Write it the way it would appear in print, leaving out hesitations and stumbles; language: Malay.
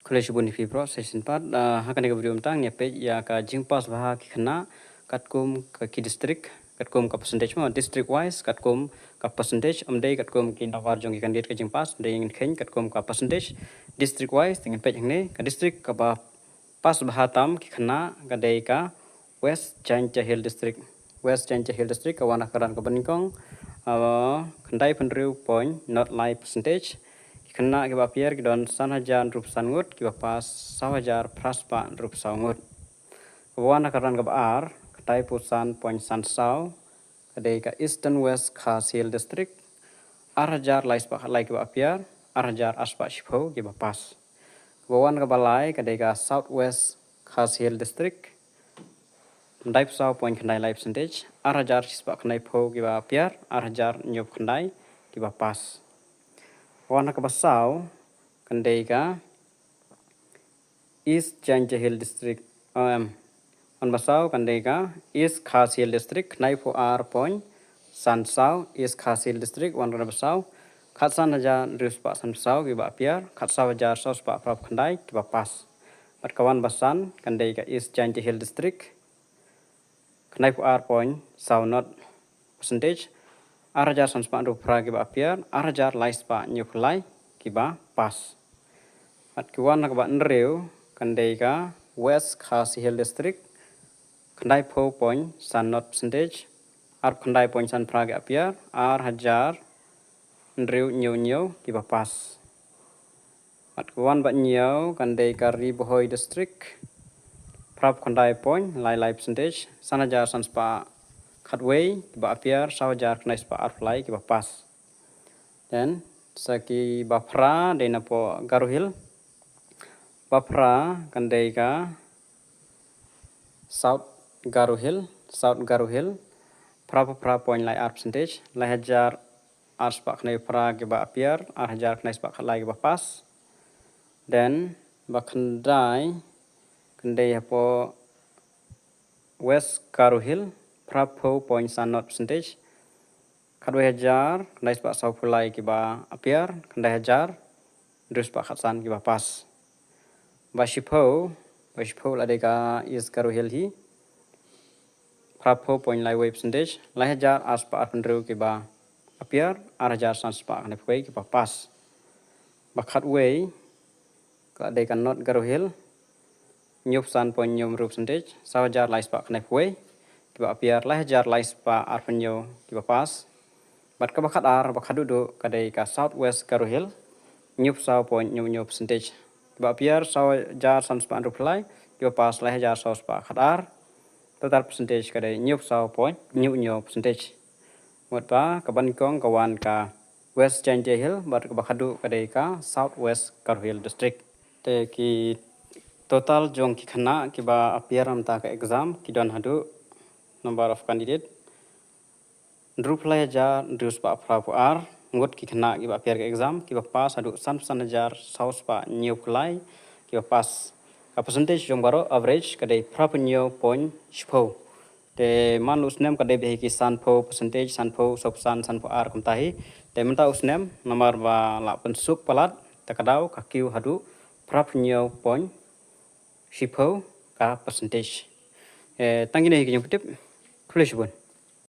Kolej Boni Fibro session part hakan ke video tentang ya page ya ka jingpass bah khynnah katkum ki district katkum ka percentage ma district wise katkum ka percentage amdei katkum ki nawar jong kan dit ka jingpass dei ngin khen katkum ka percentage district wise dengan page ni ka district ka ba pas bah tam khynnah ka dei ka West Jaintia Hill district ka wana karan ka banikong khandai pendriu point not live percentage khynnah ke bapier ke don 1,000 rup sangut ke bapas 1,000 praspa rup sangut kawan akaran ke baar ketai pusan point san sau kadai ka Eastern West Hill district 1,000 lais pak lai ke bapier 1,000 aspa shipho ke bapas kawan ke balai kadai ka South West Hill district khandai pusau point khandai lai percentage 1,000 sispa khandai pho ke bapier 1,000 nyop khandai ke bapas Wana ka basau kandai ka East Jaintia Hill district on basau kandai ka East Hill district knai pho r point san sau East Hill district wan ka basau khatsan haja rispa san sau ki ba piar khatsa haja sau spa prap khandai ki ba pas pat kawan basan kandai ka East Jaintia Hill district knai pho r point sau not percentage 1,000 sanspa ru pra ki ba piar 1,000 lais pa nyuklai ki ba pas at kiwan ka ba nreu kandai ka West Hill district kandai pho point san not percentage ar kandai point san pra ki piar 1,000 nreu nyu ki ba pas at kiwan ba nyu kandai ka Ribohoi district prap kandai point lai percentage 1,000 sanspa Khatway ba apiar 1,000 knais pa arflai ki ba pas then saki bafra de na po garuhil bafra kandai ka South Garuhil pra point lai ar percentage lai 1,000 ar spa knai pra ki ba apiar 1,000 knais pa khalai ki ba pas then ba khandai po West Garuhil Prapo point san not percentage kadoi 1,000 kandai spa sau pulai ki ba apiar kandai 1,000 drus pa khatsan ki ba pas ba shipho la de ka is Garuhil hi Prapo point lai way percentage lai 1,000 aspa arpendru ki ba apiar 1,000 san spa kandai pui ki ba pas ba khatway ka de ka not Garuhil nyup san point nyum ru percentage 1,000 lai spa kandai pui ba apiar lai 1,000 lais pa arpenyo ki ba pas bat ka bakhat ar bakhat du kadai ka South West Garuhil nyup sau point nyu percentage ba apiar 1,000 san spa ruplai ki ba pas lai 1,000 sau spa khat ar total percentage kadai nyup sau point nyu percentage wat ba ka ban kong kawan ka West Jaintia Hill bat ka bakhat du kadai ka South West Garuhil district te ki total jong ki khynnah ki ba apiar am ta ka exam ki don hadu number of candidate druplai ja drus pa prapu ar ngot ki khynnah ki ba piar ke exam ki ba pas adu san 1,000 saus pa nyuklai ki ba pas ka percentage jong baro average kadai prapu nyu point shpo te man usnem kadai be ki san pho percentage san pho san pho ar kum tahi te menta usnem nomor ba la pensuk palat takadau ka kiu hadu prapu nyu point shpo ka percentage tangine ki jong tip Kolej Boni